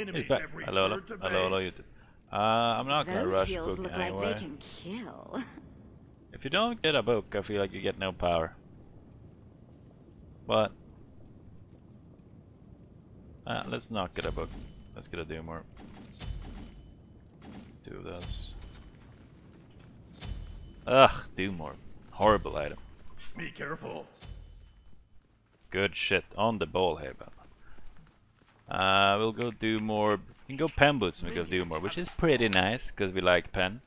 He's back. Hello, hello, hello, hello, YouTube. I'm not gonna Those rush heels book look anyway. like they can kill. If you don't get a book, I feel like you get no power. But let's not get a book. Let's get a do more. Do this. Ugh, do more. Horrible item. Be careful. Good shit on the ball here, we'll go do more. We can go pen boots and we go do more, which is pretty nice because we like pen.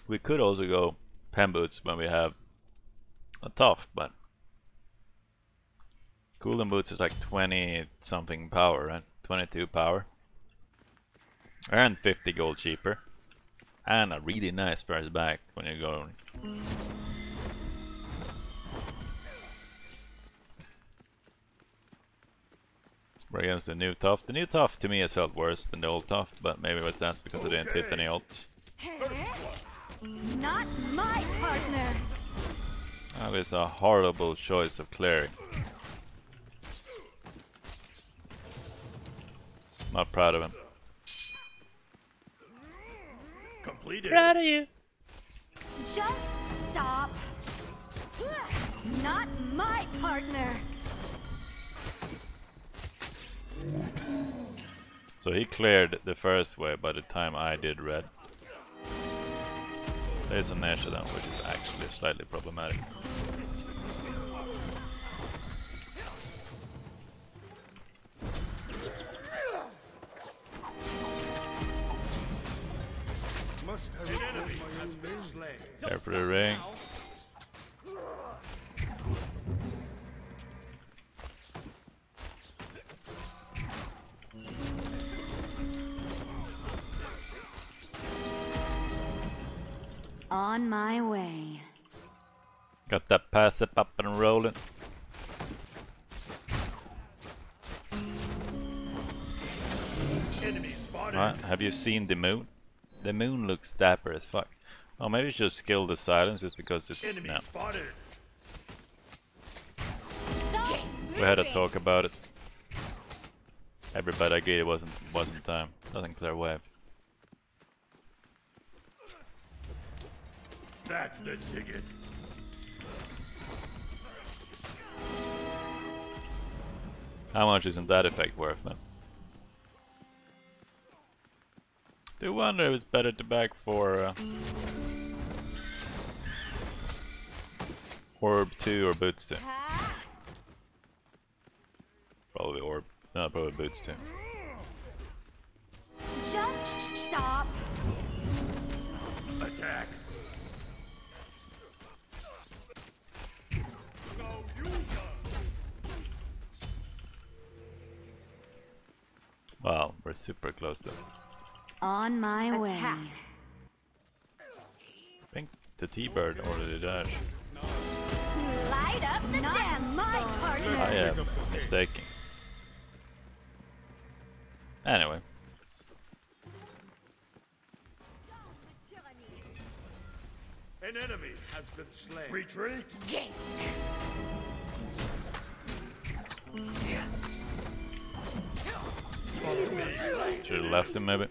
We could also go pen boots when we have a tough, but cooling boots is like 20 something power, right? 22 power. And 50 gold cheaper. And a really nice price back when you're going. We're against the new tough. The new tough to me has felt worse than the old tough, but maybe that's because I didn't hit any ults. Not my partner. That is a horrible choice of cleric. Not proud of him. Completed. Proud of you. Just stop. Not my partner. So he cleared the first wave by the time I did red. There's an Nesha down, which is actually slightly problematic. Care for the ring. On my way. Got that passive up and rolling. Enemy spotted. Right, have you seen the moon? The moon looks dapper as fuck. Oh, maybe you should skill the silence just because it's Enemy no. spotted. Stop We had a moving. talk about it. Everybody agreed it wasn't time. Doesn't clear wave. That's the ticket. How much isn't that effect worth, man? Do wonder if it's better to back for Orb 2 or Boots 2. Probably Orb. No, probably Boots 2. Just stop. Attack. Wow, we're super close though. On my way. I think the T-Bird ordered the dash. Light up the dance my partner. I am mistaken. Anyway. An enemy has been slain. Retreat. Should have left him maybe.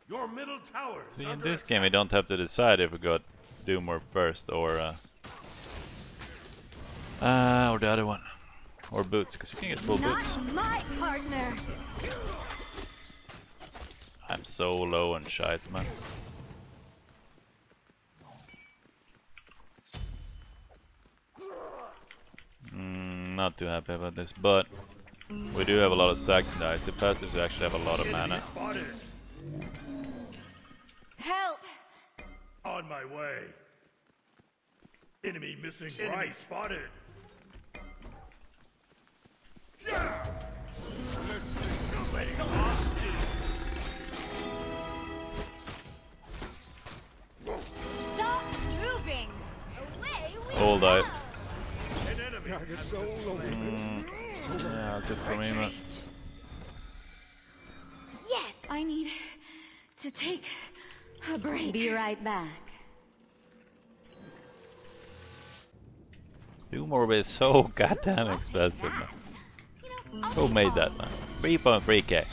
Your middle tower. See, in this game we don't have to decide if we got Doomer first or the other one. Or Boots, because you can get full Boots. Not my partner. I'm so low on shite, man. Not too happy about this, but we do have a lot of stacks in the IC passives. We actually have a lot of mana. Spotted. Help. On my way. Enemy missing. Enemy spotted. Yeah. Stop moving. Away we Hold go. out. An enemy has been slain. Yeah, that's it for me, man. Yes. I need to take a break. Be right back. Doom Orb is so goddamn expensive, man. Who made that, man? 3.3k.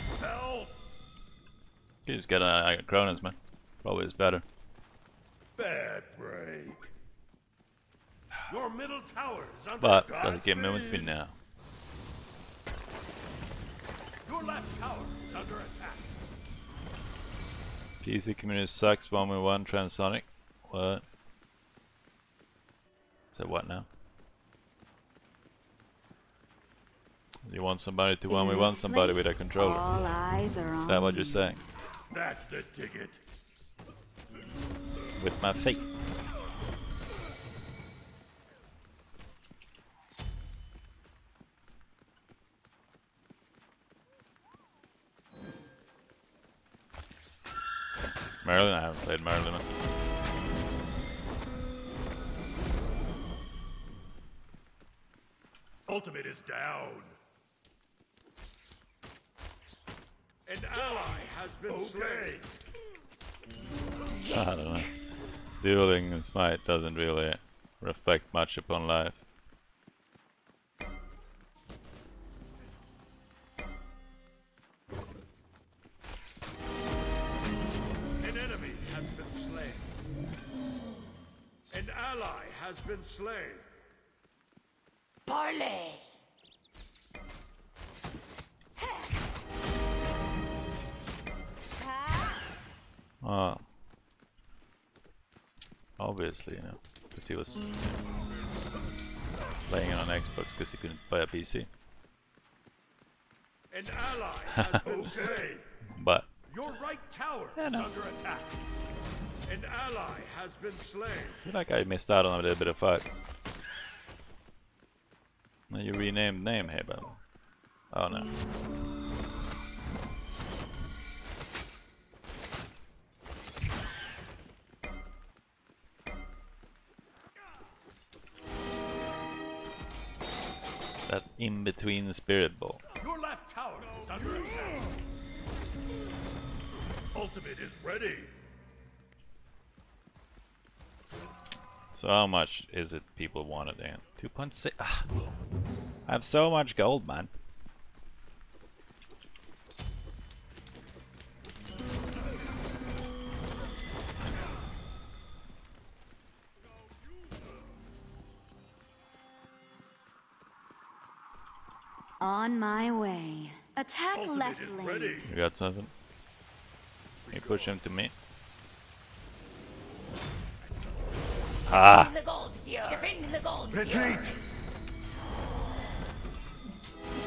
You just get a Cronus, man. Probably is better. Bad break. Your middle tower is under But attack. doesn't give me with me now. Your left tower is under attack. PC community sucks. 1v1 Transonic. What? So what now? You want somebody to 1v1 somebody with a controller? All eyes are on Is that what you're saying? That's the ticket. With my feet. Merlin? I haven't played Merlin. Ultimate is down. An ally has been slain. I don't know. Dueling and Smite doesn't really reflect much upon life. An enemy has been slain. An ally has been slain. Parley. Oh. Obviously, you know, because he was playing on Xbox because he couldn't buy a PC. An ally has been slain. But Your right tower Yeah, is no. under attack. An ally has been slain. I feel like I missed out on a little bit of fights. Now you renamed name, hey, but oh no. That in between the spirit ball. Your left tower is under attack. Ultimate is ready. So how much is it people wanted then? 2.6. Ah. I have so much gold, man. On my way. Attack Ultimate left is lane. ready. You got something? You push him to me. Ah! The gold fury. Defend the gold Retreat.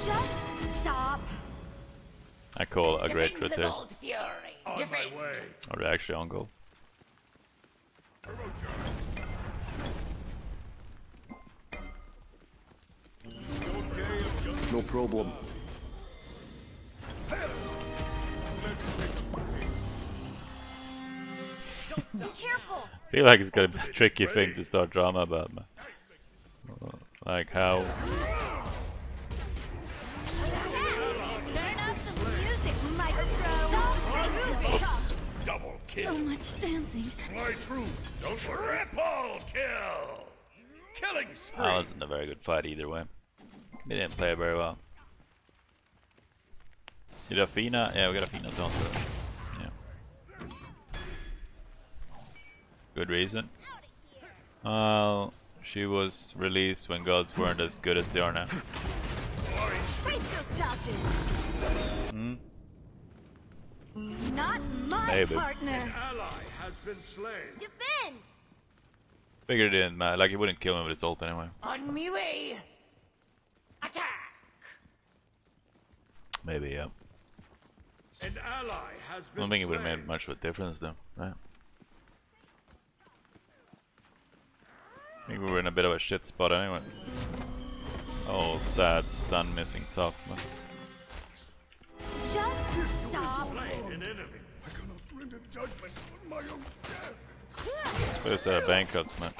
Just stop. I call a great crit there. fury. On my way. Are they actually on goal? No problem. Careful. I feel like it's gonna be a tricky thing to start drama about, man. Like how... Turn up the music, Micro. Oops. Double kill. So much dancing. Fly through. Don't triple kill. Killing spree. That wasn't a very good fight either way. They didn't play it very well. Did Athena? Yeah, we got Athena on the... Yeah. Good reason. Well, she was released when gods weren't as good as they are now. Hmm? Not my Maybe. partner. Ally has been slain. Defend. Figured it didn't matter. Like, it wouldn't kill him with its ult anyway. On me way. Attack. Maybe, yeah. An ally has I been don't think it would have slain. made much of a difference though, right? I think we were in a bit of a shit spot anyway. Oh, sad stun missing top, man. Just stop. Slain an enemy. I cannot render judgment on my own death. Supposed to have bank cuts, man.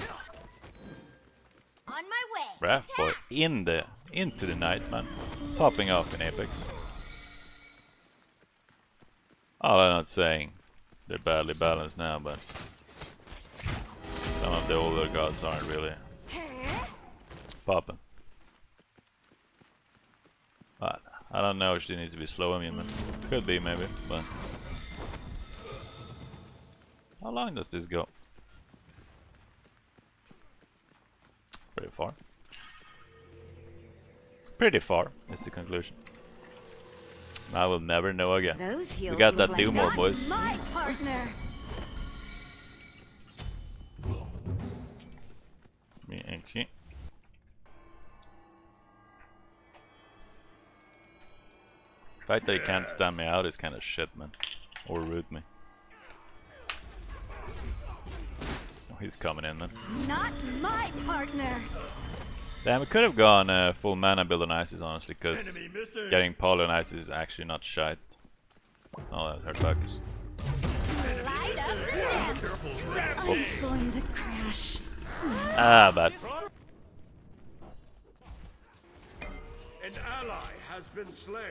On my way. Wrath boy into the night, man. Popping off in Apex. Oh, I'm not saying they're badly balanced now, but some of the older gods aren't really popping. But I don't know if she needs to be slow immune. Could be maybe, but how long does this go? Pretty far. Pretty far is the conclusion. I will never know again. We got that do more, boys. My partner. Me and she. The fact that he can't stand me out is kind of shit, man. Or root me. Oh, he's coming in, man. Not my partner. Damn, we could have gone full mana build on Isis, honestly, because getting poly on Isis is actually not shite. Oh, that hurt focus. Light up the lamp. I'm going to crash. Ah, bad. An ally has been slain.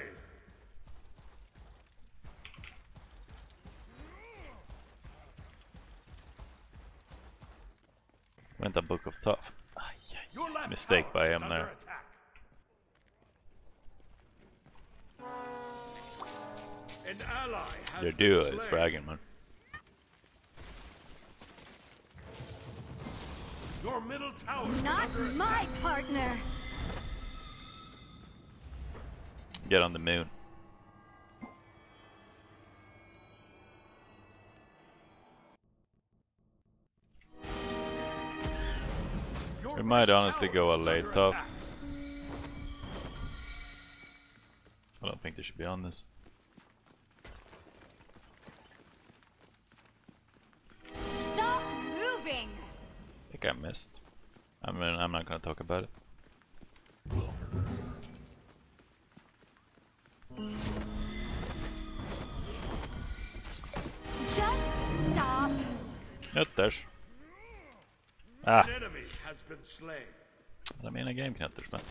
Went a Book of Tough. Mistake by him there. An ally has Your been duo is slain. fragging, man. Your middle tower is Not under attack. my partner. Get on the moon. We might honestly go a late top. I don't think they should be on this. Stop moving. I think I missed. I mean, I'm not gonna talk about it. Just stop. Knutters. Ah, An enemy has been slain. I mean a game knutters, man.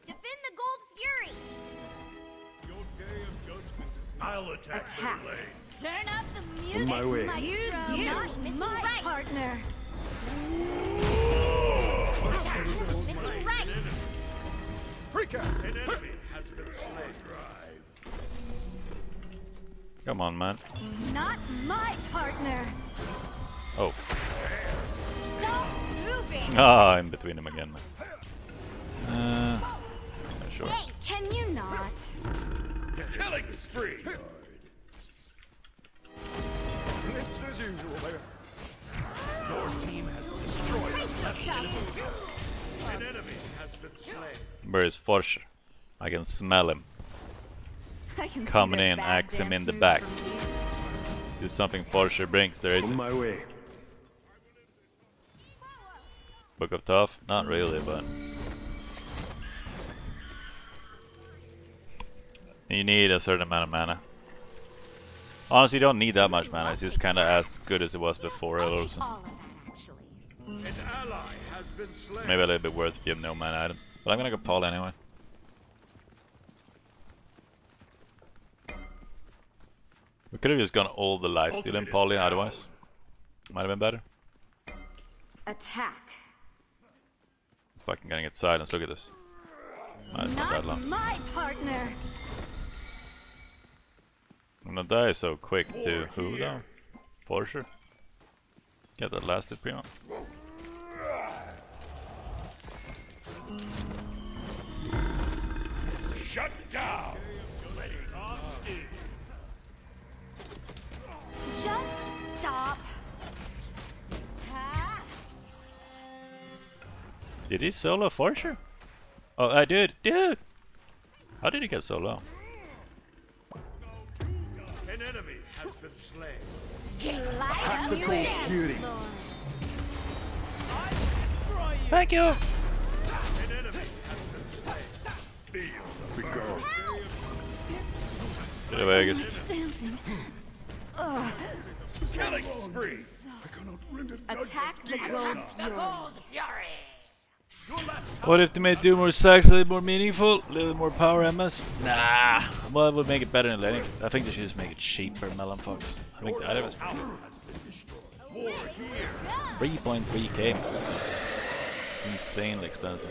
Defend the Gold Fury. Your day of judgment is I'll attack Attack. their lane. Turn up the music. my way. Use you. Not my partner. Missing right. An enemy has been slain. Come on, man. Not my partner. Oh. Stop moving. Ah, in between them again, man. Yeah, sure. Hey, can you not? Killing spree. It's as usual there. Your team has destroyed Brace your choppers. an enemy has been slain. Where is Forscher? I can smell him. I can see Coming their in, bad axe him dance in the moves back. from here. This is something Forscher brings, there is On my way. Book of Tough? Not really, but you need a certain amount of mana. Honestly, you don't need that much mana, it's just kinda as good as it was before Elorson. All of that, actually. An ally has been slain. Maybe a little bit worse if you have no mana items. But I'm gonna go Paul anyway. We could have just gone all the lifesteal in Poly otherwise. Might have been better. Attack. It's fucking gonna get silence, look at this. It's not that Not long. my partner. I'm gonna die so quick to who though? For sure. Get that lasted prima. Shut down. Just stop. Ah. Did he solo for sure? Oh, I did, dude! How did he get so low? An enemy has been slain. Light up your Gold dance Fury. floor. Thank you! An enemy has been slain. Feel the We go. Get away, I guess. Dancing. killing spree. I cannot render Attack the Gold Fury. What if they made do more sacks a little more meaningful? A little more power MS? Nah. Well, it would make it better in laning. I think they should just make it cheaper, Melon Fox. I think the item is 3.3k. That's insanely expensive.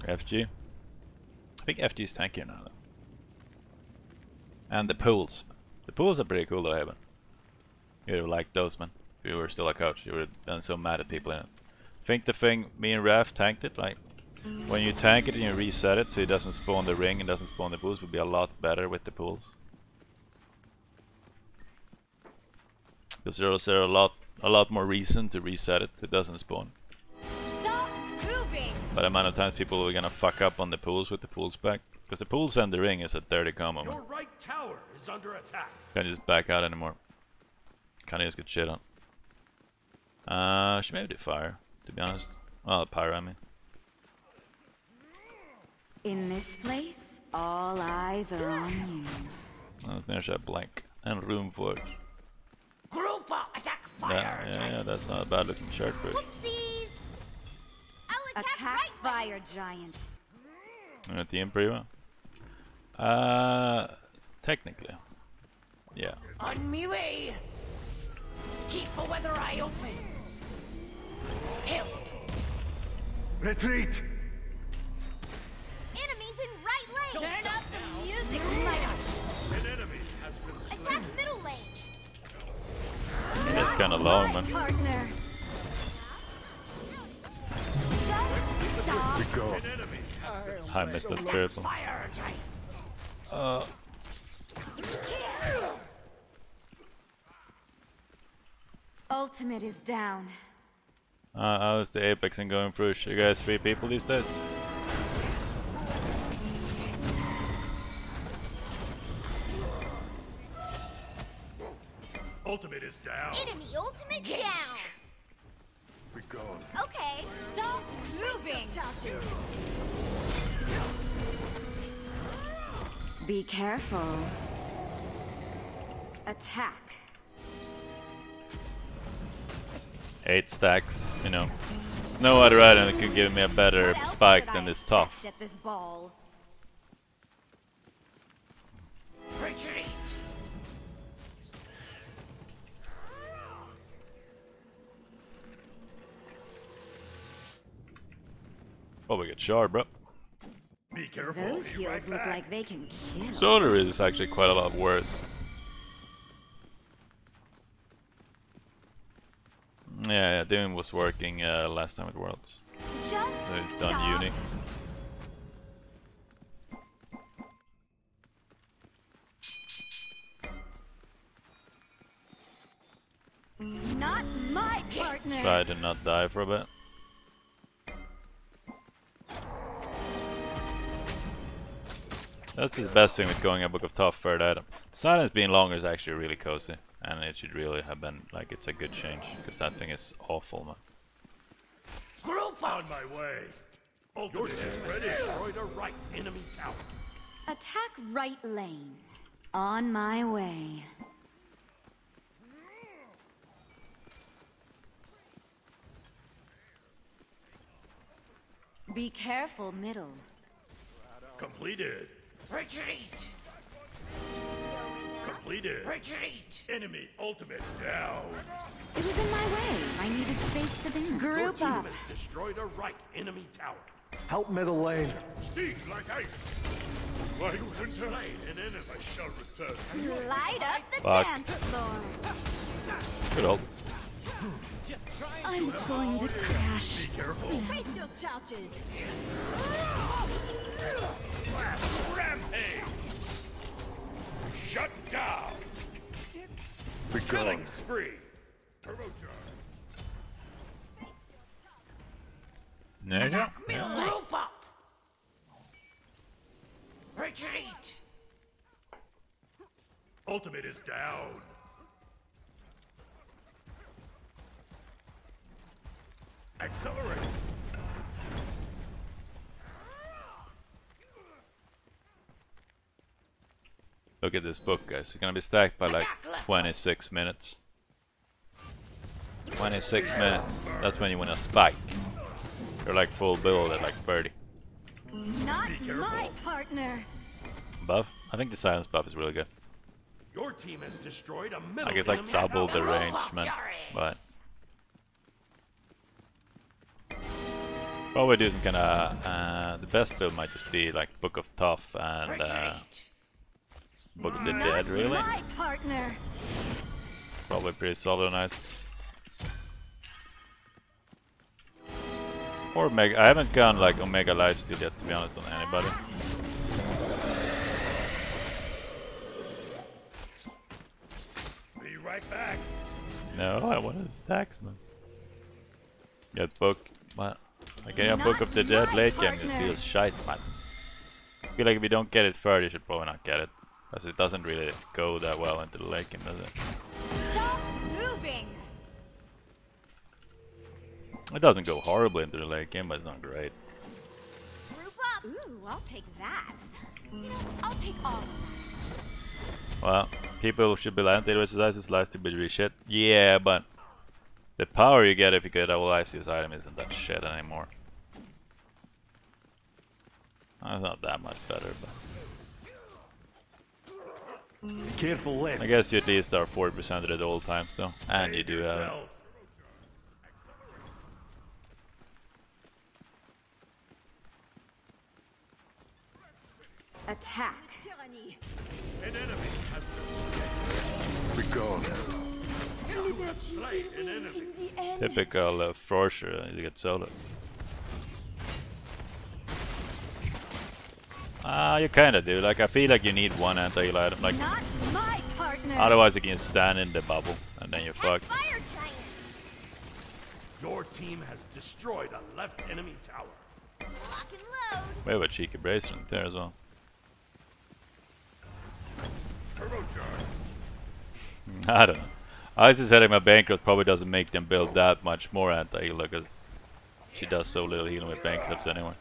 FG. I think FG is tankier now though. And the pools. The pools are pretty cool though, Haven. You would have liked those, man. If you were still a coach, you would have been so mad at people in it. I think the thing, me and Raph tanked it, like, when you tank it and you reset it so it doesn't spawn the ring and doesn't spawn the pools, would be a lot better with the pools. Because there's a lot more reason to reset it so it doesn't spawn. Stop moving. But the amount of times people are gonna fuck up on the pools with the pools back. Because the pools and the ring is a 30 combo, man. Your right tower is under attack. Can't just back out anymore. Can't just get shit on. Should maybe do fire, to be honest. Well, pyro, I mean. In this place, all eyes are on you. Oh, there's a blank. And room for it. Group attack fire. Yeah, that's not a bad looking shirt for it. Whoopsies! I'll attack fire giant. And at the end pretty well. Technically. Yeah. On me way. Keep the weather eye open. Kill. Retreat! Enemies in right lane. Turn up the music, Mike. An enemy has been slain. Attack middle lane. That's kinda long, man. Partner. Just stop. We go. An enemy has been I missed that purple. fire giant. Ultimate is down. How is the Apex and going through? You guys 3 people these days? Ultimate is down. Enemy ultimate down. We go. Okay. Stop moving. Be careful. Attack. 8 stacks, you know. There's no other item that could give me a better What else spike should than I this top. expect at this ball? Retreat. Oh, we got shard, bro. Be careful. Those Be heals right look back. like they can kill. Solar is actually quite a lot worse. Yeah, Doom was working last time at Worlds. Just So he's done stop. uni. Not my partner. Try to not die for a bit. That's the best thing with going a Book of Tough third item. Silence being longer is actually really cozy. And it should really have been, like, it's a good change. Because that thing is awful, man. Group on my way. Ultimate is ready. Destroy the right enemy tower. Attack right lane. On my way. Be careful, middle. Completed. Retreat. Completed. Retreat. Enemy ultimate down. It was in my way. I needed space to dance. Group up. Ultimate destroy the right enemy tower. Help middle lane. Sting like ice. Like winter. Slain an enemy. I shall return. Light up the Fuck. dance floor. Good old. I'm going to crash. Be careful. Face your couches. Rampage. Shut down. We go. Killing spree. Turbocharge. There you go. Middle group up. Retreat. Ultimate is down. Accelerate. Look at this book, guys. It's gonna be stacked by like Attack left. 26 minutes. 26 minutes. That's when you win a spike. You're like full build at like 30. Not my partner. Buff? I think the silence buff is really good. Your team has destroyed a middle I guess like enemy double the tower. range, man. But probably do some kinda the best build might just be like Book of Tough and Book of the Dead, really. My partner. Probably pretty solid and nice. Or Mega. I haven't gone like Omega Lifesteal yet, to be honest, on anybody. Be right back. No, I wanted stacks, man. Get book. What? Getting a Book of the Dead late game just feels shite, man. I feel like if you don't get it first, you should probably not get it. Because it doesn't really go that well into the late game, does it? Stop moving. It doesn't go horribly into the late game, but it's not great. Group up. Ooh, I'll take that. I'll take all of that. Well, people should be lying. Database sizes lives to be really shit. Yeah, but the power you get if you get a lifesteal item isn't that shit anymore. It's not that much better, but Careful left. I guess you at least are 40% at all times though. And you do have it. Yourself. Attack. An enemy has been Be gone. slain. An enemy. Typical Forcer, you get solo. You kinda do. Like, I feel like you need one anti-heal item. Like, Not my partner. otherwise you can stand in the bubble and then you're fucked. Fire giant. Your team has destroyed a left enemy tower. Lock and load. We have a cheeky bracelet there as well. Turbocharge. I don't know. I was just saying my bankrupt probably doesn't make them build that much more anti-heal because she does so little healing with bankrupts anyway.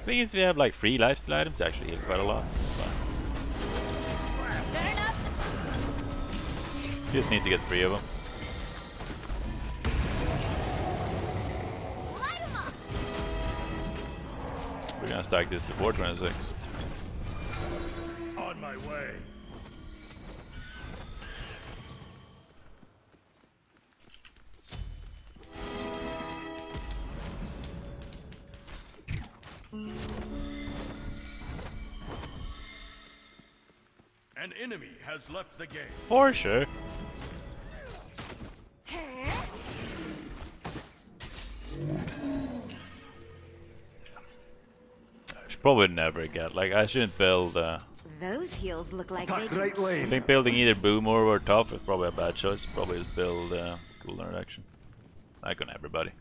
Thing is, we have like 3 lifesteal items actually heal quite a lot. But Turn up. you just need to get 3 of them. Light 'em up. We're gonna stack this before 26. On my way. An enemy has left the game. For sure. I should probably never get, like, I shouldn't build, Those heels look like Attack right I lane. think building either Boomer or Tough is probably a bad choice. Probably just build, Cooldown Reduction. Like on everybody.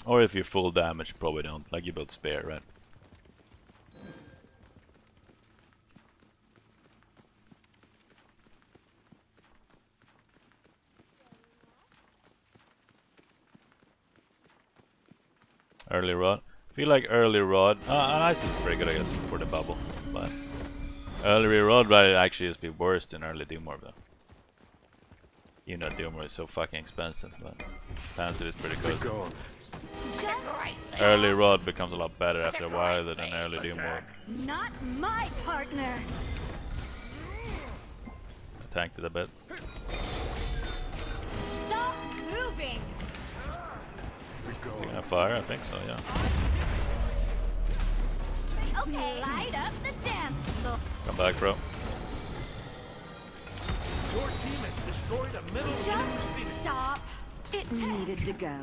Or if you're full damage, probably don't. Like you build Spare, right? Early Rod. I feel like early Rod. Ice is pretty good, I guess, for the bubble. But early Rod might actually just be worse than early Doomorb, though. You know, Doomorb is so fucking expensive, but Pansy is pretty Be good. gone. just right. Early Rod becomes a lot better after a while than early Doomorb. Not my partner. I tanked it a bit. Stop moving. Be Is he gone. gonna fire? I think so, yeah. Okay. Light up the dance floor. Come back, bro. Your team has destroyed a middle enemy Just Phoenix. stop. It needed to go.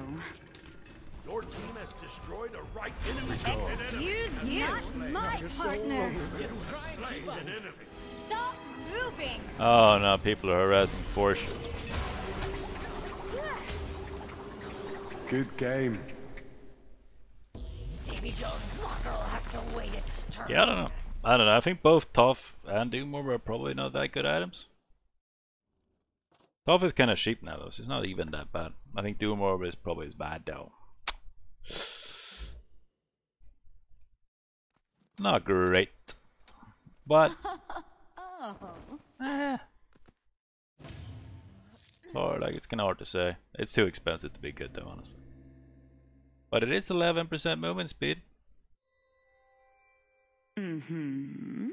Your team has destroyed a right enemy. An enemy. Excuse you. Not my partner. You have slain an enemy. Stop moving. Oh no, people are harassing Force. Good game. Davy Jones' locker will have to wait its turn. Yeah, I don't know. I don't know. I think both Tough and Doomorb are probably not that good items. Tough is kind of cheap now, though, so it's not even that bad. I think Doomorb is probably as bad, though. Not great. But Or like it's kind of hard to say. It's too expensive to be good though, honestly. But it is 11% movement speed. Mm-hmm.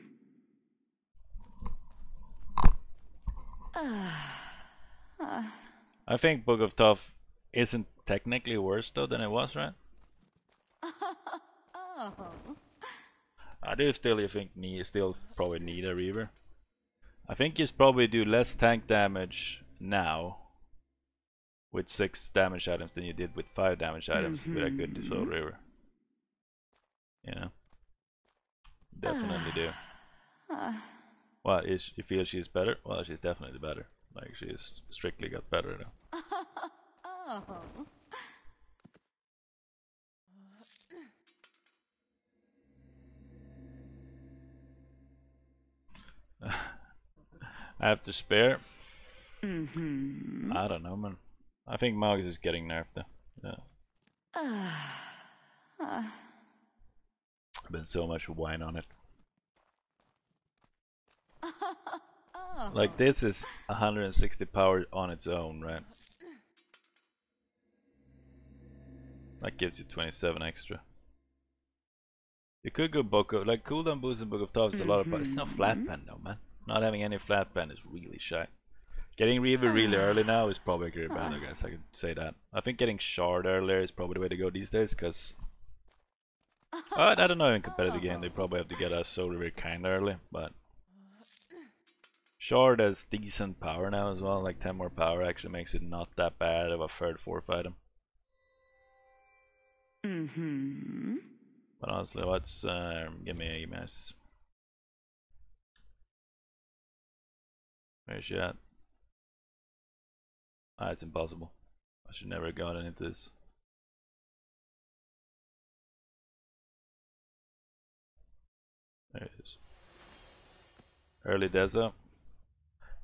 I think Book of Tough isn't technically worse though than it was, right? Oh. I do still still probably need a Reaver. I think he's probably do less tank damage now with 6 damage items than you did with 5 damage items with a good Soul Reaver. You know? Definitely do. Well, you feel she's better? Well, she's definitely better. Like, she's strictly got better though. Oh. After spare? Mm-hmm. I don't know, man. I think Magus is getting nerfed though. Yeah. Been so much wine on it. Like this is 160 power on its own, right? That gives you 27 extra. You could go Book of, like cooldown boost in Book of Tough is a lot of, but it's not flat pen though, man. Not having any flat pen is really shy. Getting Reaver really early now is probably a great bad, I guess I could say that. I think getting Shard earlier is probably the way to go these days, because I don't know, in competitive game they probably have to get a Soul Reaver kinda early, but Shard has decent power now as well, like 10 more power actually makes it not that bad of a third, fourth item. Mm-hmm. But honestly, let's give me this. Where's she at? Ah, it's impossible. I should never have gotten into this. There it is. Early Deza.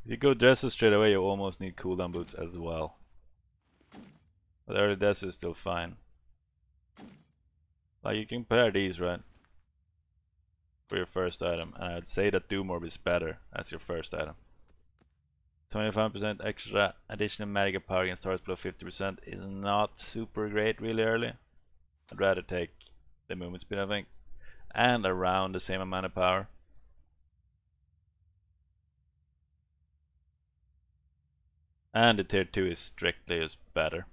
If you go Deza straight away, you almost need cooldown boots as well. But early Deza is still fine. Like, you can pair these, right? For your first item. And I'd say that Doomorb is better as your first item. 25% extra additional magic power against targets below 50% is not super great really early. I'd rather take the movement speed, I think. And around the same amount of power. And the tier 2 is strictly is better.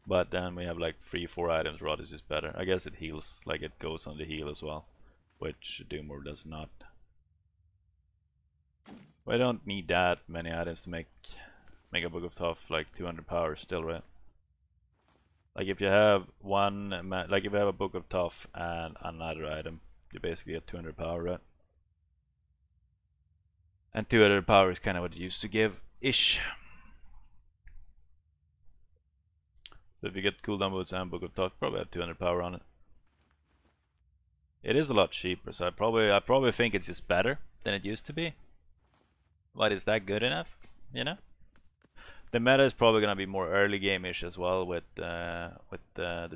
But then we have like 3-4 items where this is better. I guess it heals, like it goes on the heal as well. Which Doomorb does not. I don't need that many items to make a Book of Tough like 200 power still, right? Like if you have if you have a Book of Tough and another item, you basically get 200 power, right? And 200 power is kind of what it used to give, ish. So if you get cooldown boots and Book of Tough, probably have 200 power on it. It is a lot cheaper, so I probably think it's just better than it used to be. But is that good enough? You know? The meta is probably gonna be more early game-ish as well with the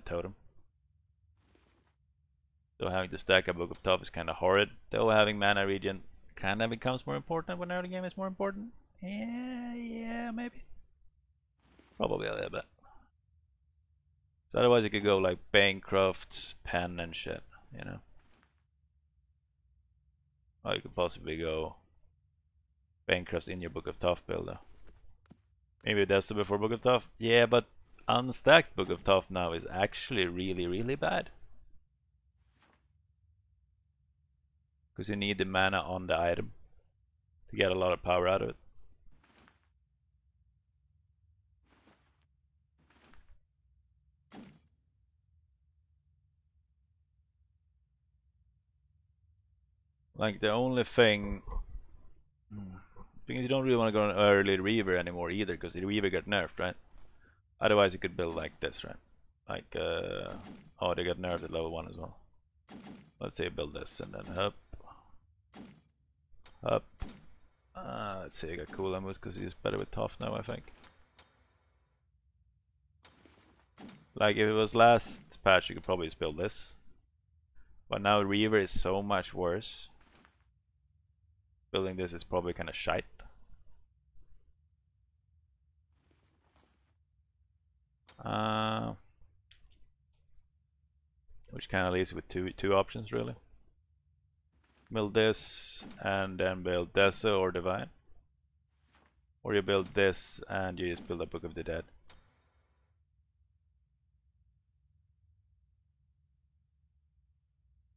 totem. So having to stack a Book of Tough is kind of horrid. Though having mana regen kind of becomes more important when early game is more important. Yeah, maybe. Probably a little bit. So otherwise you could go like Bancroft's pen and shit, you know. Or you could possibly go Bancroft's in your Book of Tough build though. Maybe that's the before Book of Tough. Yeah, but unstacked Book of Tough now is actually really bad. Because you need the mana on the item to get a lot of power out of it. Like the only thing, because you don't really want to go an early Reaver anymore either, because the Reaver got nerfed, right? Otherwise you could build like this, right? Like, oh, they got nerfed at level 1 as well. Let's say build this and then up. Let's see, I got cooldown boost because he's better with Tough now, I think. Like if it was last patch, you could probably just build this. But now Reaver is so much worse. Building this is probably kind of shite. Which kind of leaves you with two options really. Build this and then build Deso or Divine. Or you build this and you just build a Book of the Dead.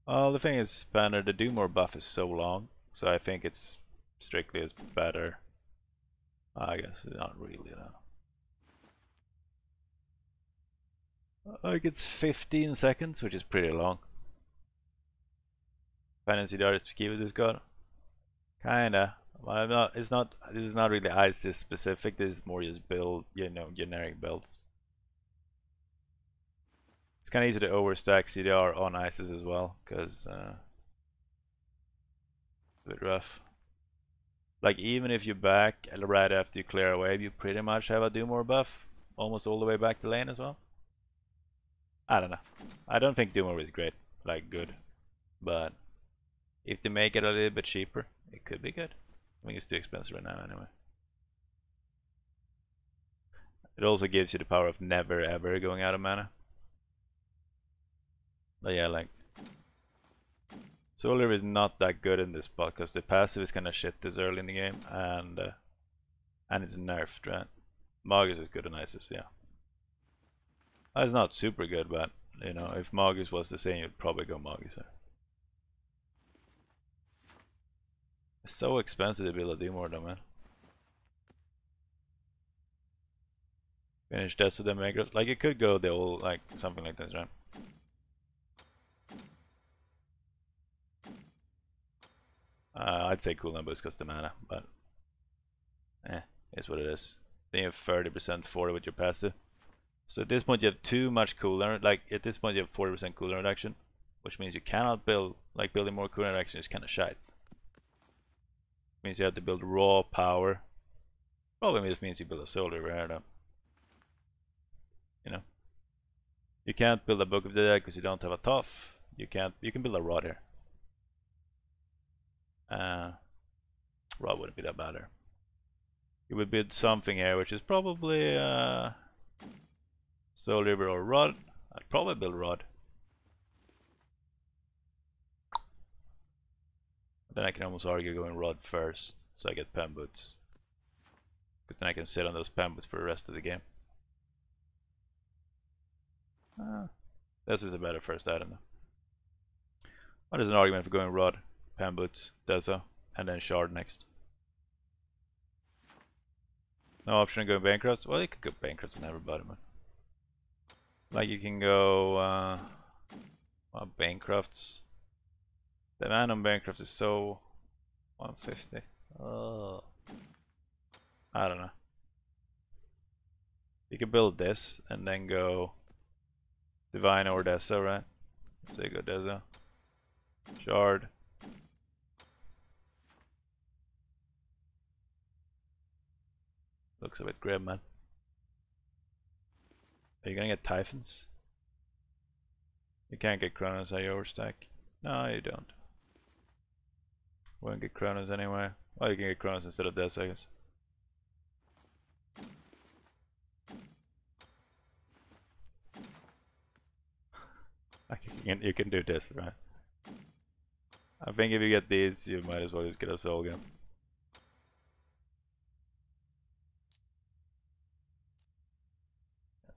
Well, the thing is, Banner, the do more buff is so long, so I think it's strictly as better. I guess not really, no. Like it's 15 seconds, which is pretty long. Fantasy Dart Kivas has got kinda. Well, I'm not. It's not. This is not really ISIS specific. This is more just build, you know, generic builds. It's kind of easy to overstack CDR on ISIS as well, because it's a bit rough. Like even if you back right after you clear a wave, you pretty much have a do more buff, almost all the way back to lane as well. I don't know. I don't think do more is great, like good, but if they make it a little bit cheaper, it could be good. I think it's too expensive right now anyway. It also gives you the power of never ever going out of mana. But yeah, like Solar is not that good in this spot because the passive is kind of shit this early in the game, and it's nerfed, right? Magus is good on Isis, yeah. It's not super good, but you know, if Magus was the same, you'd probably go Magus there. It's so expensive to build a Demor though, man. Finish Death of the Mega. Like it could go the old, like something like this, right? I'd say cooldown boost because the mana, but it's what it is. Then you have 30% 40 with your passive. So at this point you have too much cooldown. Like at this point you have 40% cooldown reduction, which means you cannot build, like building more cooldown reduction is kind of shite. Means you have to build raw power. Probably just means you build a soul over here though. You know, you can't build a Book of the Dead because you don't have a tough. You can build a rod here. Rod wouldn't be that bad here. You would build something here, which is probably Soul River or Rod. I'd probably build Rod. Then I can almost argue going Rod first, so I get Pen Boots. Because then I can sit on those Pen Boots for the rest of the game. This is a better first item though. What is an argument for going Rod, Pen Boots, Deza, and then Shard next? No option of going Bankrupt? Well, you could go Bankrupt on everybody, man. Like you can go well, Bankrupts. The man on Bankrupt is so 150. Oh, I don't know. You can build this and then go Divine or Deza, right? So you go Deza, Shard. Looks a bit grim, man. Are you gonna get Typhons? You can't get Chronos at your overstack. No, you don't. Won't get Chronos anyway. Well, you can get Chronos instead of Death, I guess. You can do this, right? I think if you get these, you might as well just get a soul gem.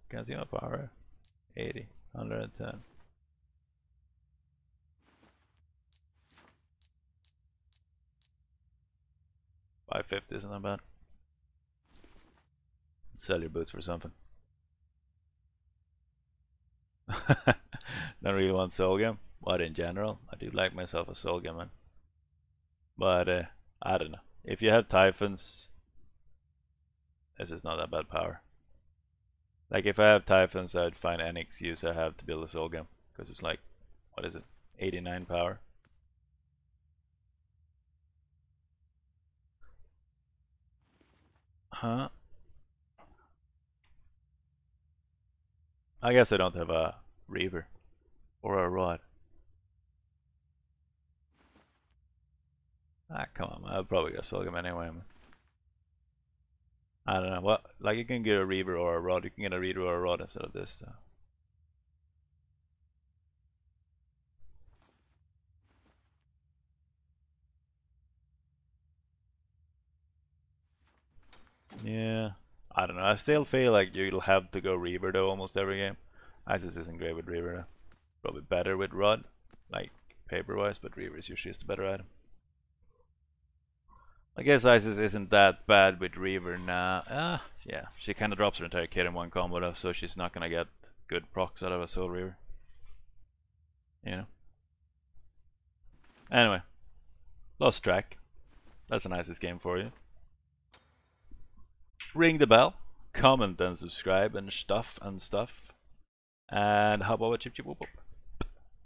Can see my power. 80, 110. $550 isn't that bad. Sell your boots for something. Don't really want soul gem, but in general, I do like myself a soul gem, man. But I don't know. If you have Typhons, this is not that bad power. Like if I have Typhons, I'd find any excuse I have to build a soul gem, because it's like, what is it, 89 power. Huh? I guess I don't have a Reaver or a Rod. Ah, come on, man. I'll probably get Soul Gem anyway, man. I don't know what. like you can get a Reaver or a Rod. You can get a Reaver or a Rod instead of this. So. Yeah, I don't know. I still feel like you'll have to go Reaver though almost every game. Isis isn't great with Reaver though. Probably better with Rod, like paper wise, but Reaver is usually just a better item. I guess Isis isn't that bad with Reaver now. Yeah, she kind of drops her entire kit in one combo though, so she's not gonna get good procs out of a Soul Reaver. You know. Anyway, lost track. That's an Isis game for you. Ring the bell, comment and subscribe and stuff. And how about a chip chip whoop whoop.